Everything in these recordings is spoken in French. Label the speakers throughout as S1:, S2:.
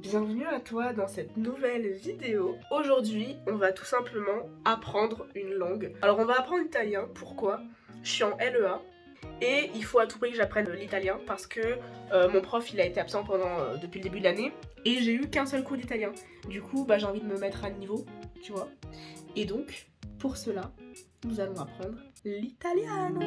S1: Bienvenue à toi dans cette nouvelle vidéo. Aujourd'hui, on va tout simplement apprendre une langue. Alors on va apprendre l'italien, pourquoi? Je suis en LEA et il faut à tout prix que j'apprenne l'italien parce que mon prof il a été absent depuis le début de l'année et j'ai eu qu'un seul cours d'italien. Du coup, j'ai envie de me mettre à niveau, tu vois. Et donc, pour cela, nous allons apprendre l'italiano.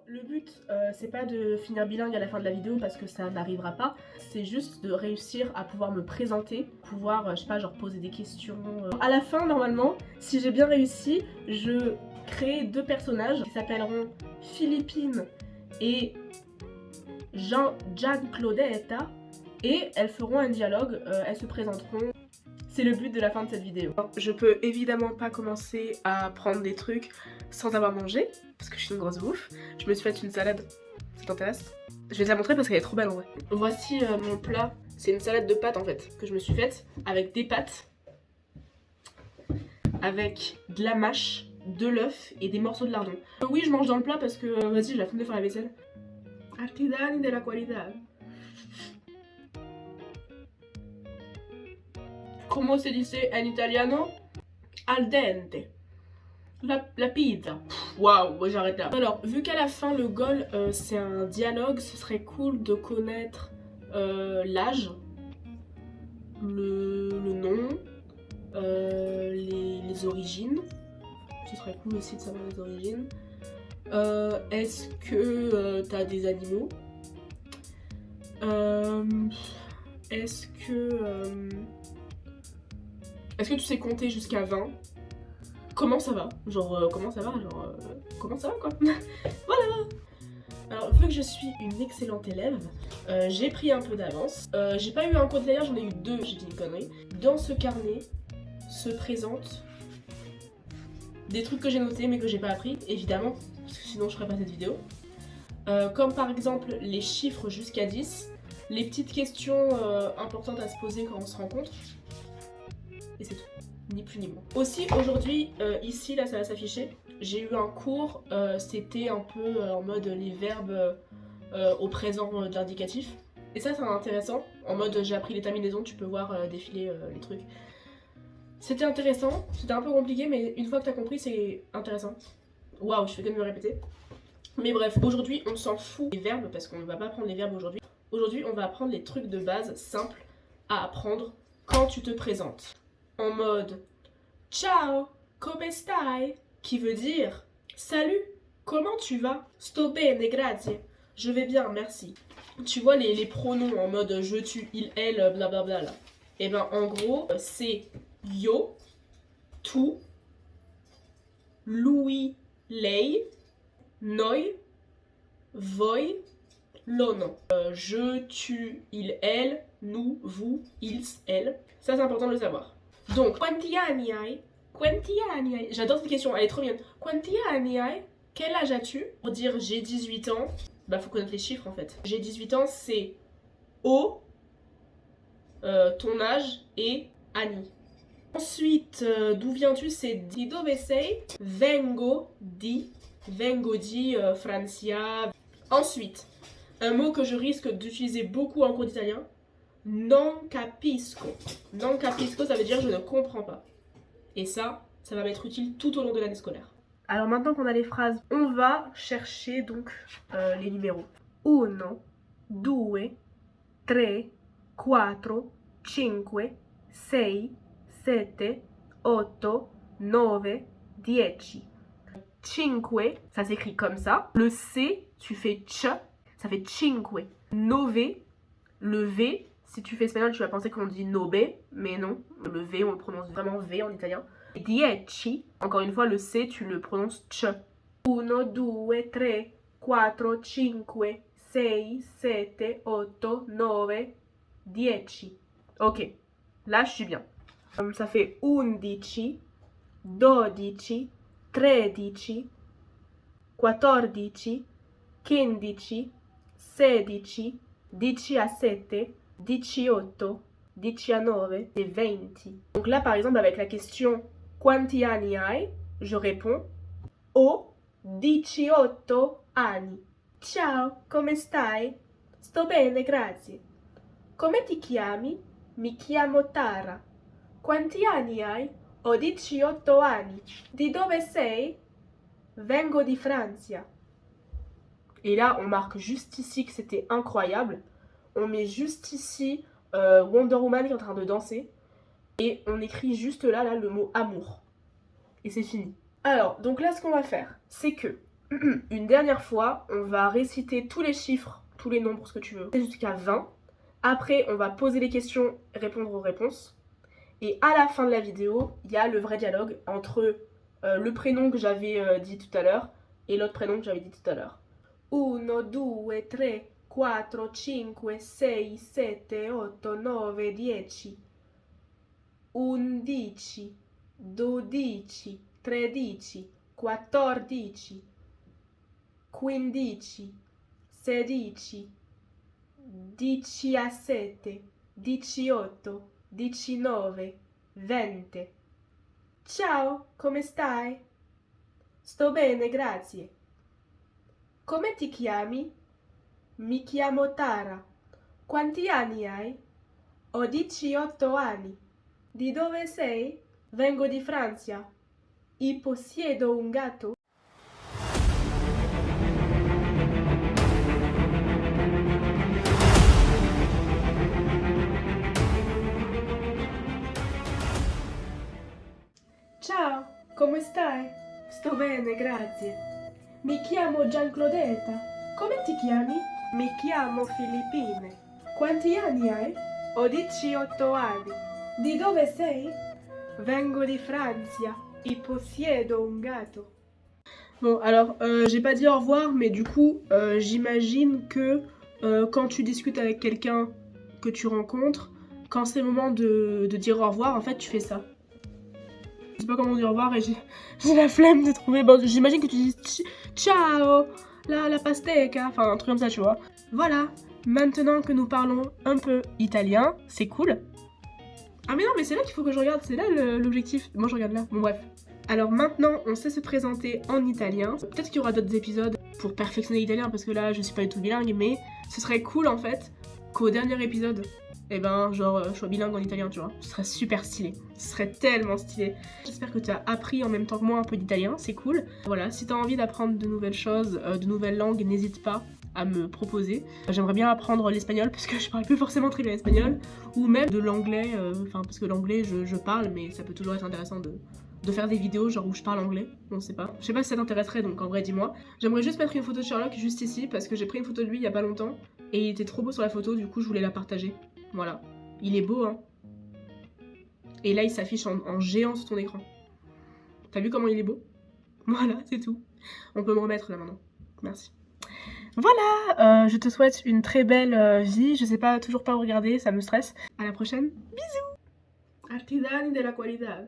S1: Le but, c'est pas de finir bilingue à la fin de la vidéo parce que ça n'arrivera pas. C'est juste de réussir à pouvoir me présenter, pouvoir, je sais pas, genre poser des questions. À la fin, normalement, si j'ai bien réussi, je crée deux personnages qui s'appelleront Philippine et Gian Claudetta et elles feront un dialogue, elles se présenteront. C'est le but de la fin de cette vidéo. Je peux évidemment pas commencer à prendre des trucs sans avoir mangé, parce que je suis une grosse bouffe. Je me suis fait une salade, ça t'intéresse? Je vais te la montrer parce qu'elle est trop belle en vrai. Voici mon plat, c'est une salade de pâtes en fait, que je me suis faite, avec des pâtes, avec de la mâche, de l'œuf et des morceaux de lardon. Oui, je mange dans le plat parce que, vas-y, j'ai la flemme de faire la vaisselle. Artigiani de la qualità. Como se dice en italiano? Al dente. La pizza. Waouh, moi j'arrête là. Alors, vu qu'à la fin le goal c'est un dialogue, ce serait cool de connaître l'âge, le nom, les origines. Ce serait cool aussi de savoir les origines. Est-ce que t'as des animaux? Est-ce que tu sais compter jusqu'à 20? Comment ça va? Comment ça va? Comment ça va quoi? Voilà! Alors, vu que je suis une excellente élève, j'ai pris un peu d'avance. J'ai pas eu un cours d'italien, j'en ai eu deux, j'ai dit une connerie. Dans ce carnet se présentent des trucs que j'ai notés mais que j'ai pas appris, évidemment, parce que sinon je ferais pas cette vidéo. Comme par exemple les chiffres jusqu'à 10, les petites questions importantes à se poser quand on se rencontre. Et c'est tout. Ni plus ni moins. Aussi aujourd'hui, ici là ça va s'afficher, j'ai eu un cours, c'était un peu en mode les verbes au présent d'indicatif. Et ça c'est intéressant, en mode j'ai appris les terminaisons, tu peux voir défiler les trucs. C'était intéressant, c'était un peu compliqué mais une fois que t'as compris c'est intéressant. Waouh, je fais que de me répéter. Mais bref, aujourd'hui on s'en fout des verbes parce qu'on ne va pas apprendre les verbes aujourd'hui. Aujourd'hui on va apprendre les trucs de base simples à apprendre quand tu te présentes. En mode ciao, come stai? Qui veut dire salut, comment tu vas? Sto bene, grazie. Je vais bien, merci. Tu vois les pronoms en mode je, tu, il, elle, blablabla là. Et ben en gros, c'est io, tu, lui, lei, noi, voi, l'ono. Je, tu, il, elle, nous, vous, ils, elles. Ça c'est important de le savoir. Donc, quanti anni hai? Quanti anni hai? J'adore cette question, elle est trop mignonne. Quanti anni hai? Quel âge as-tu? Pour dire j'ai 18 ans, faut connaître les chiffres en fait. J'ai 18 ans, c'est O, ton âge, et anni. Ensuite, d'où viens-tu? C'est di dove sei? Vengo di Francia. Ensuite, un mot que je risque d'utiliser beaucoup en cours d'italien. Non capisco. Non capisco, ça veut dire je ne comprends pas. Et ça va m'être utile tout au long de l'année scolaire. Alors maintenant qu'on a les phrases, on va chercher donc les numéros. 1, 2, 3, 4, 5, 6, 7, 8, 9, 10. 5, ça s'écrit comme ça. Le C, tu fais ch, ça fait 5. 9, le V, si tu fais espagnol, tu vas penser qu'on dit nobe, mais non. Le V, on le prononce vraiment V en italien. 10, encore une fois, le C, tu le prononces ch. 1, 2, 3, 4, 5, 6, 7, 8, 9, 10. Ok, là, je suis bien. Ça fait 11, 12, 13, 14, 15, 16, 17, 18, 19 et 20. Donc là, par exemple, avec la question quanti anni hai, je réponds ho 18 anni. Ciao, come stai? Sto bene, grazie. Come ti chiami? Mi chiamo Tara. Quanti anni hai? Ho 18 anni. Di dove sei? Vengo di Francia. Et là, on marque juste ici que c'était incroyable. On met juste ici Wonder Woman qui est en train de danser. Et on écrit juste là, le mot amour. Et c'est fini. Alors, donc là, ce qu'on va faire, c'est que, une dernière fois, on va réciter tous les chiffres, tous les nombres, ce que tu veux, jusqu'à 20. Après, on va poser les questions, répondre aux réponses. Et à la fin de la vidéo, il y a le vrai dialogue entre le prénom que j'avais dit tout à l'heure et l'autre prénom que j'avais dit tout à l'heure. 1, 2, 3, 4, 5, 6, 7, 8, 9, 10, 11, 12, 13, 14, 15, 16, 17, 18, 19, 20. Ciao, come stai? Sto bene, grazie. Come ti chiami? Mi chiamo Tara. Quanti anni hai? Ho 18 anni. Di dove sei? Vengo di Francia. E possiedo un gatto. Ciao, come stai? Sto bene, grazie. Mi chiamo Gianclodetta. Come ti chiami? Mi chiamo Filippine. Quanti anni hai? Ho 18 anni. Di dove sei? Vengo di Francia e possiedo un gatto. Bon, alors, j'ai pas dit au revoir, mais du coup, j'imagine que quand tu discutes avec quelqu'un que tu rencontres, quand c'est le moment de dire au revoir, en fait, tu fais ça. Je sais pas comment dire au revoir et j'ai la flemme de trouver. Bon, j'imagine que tu dis ciao, la pastèque, enfin un truc comme ça, tu vois. Voilà, maintenant que nous parlons un peu italien, c'est cool. Ah mais non, mais c'est là qu'il faut que je regarde, c'est là l'objectif. Moi je regarde là, bon bref. Alors maintenant, on sait se présenter en italien. Peut-être qu'il y aura d'autres épisodes pour perfectionner l'italien parce que là, je suis pas du tout bilingue, mais ce serait cool en fait qu'au dernier épisode, eh ben, genre, je sois bilingue en italien, tu vois. Ce serait super stylé. Ce serait tellement stylé. J'espère que tu as appris en même temps que moi un peu d'italien, c'est cool. Voilà, si tu as envie d'apprendre de nouvelles choses, de nouvelles langues, n'hésite pas à me proposer. J'aimerais bien apprendre l'espagnol parce que je parle plus forcément très bien l'espagnol, ou même de l'anglais, parce que l'anglais je parle, mais ça peut toujours être intéressant de faire des vidéos genre où je parle anglais, on sait pas. Je sais pas si ça t'intéresserait, donc en vrai dis-moi. J'aimerais juste mettre une photo de Sherlock juste ici parce que j'ai pris une photo de lui il y a pas longtemps et il était trop beau sur la photo, du coup je voulais la partager. Voilà, il est beau hein. Et là il s'affiche en géant sur ton écran. T'as vu comment il est beau? Voilà, c'est tout. On peut me remettre là maintenant. Merci. Voilà, je te souhaite une très belle vie. Je sais pas, toujours pas où regarder, ça me stresse. À la prochaine. Bisous. Artigiani de la qualità.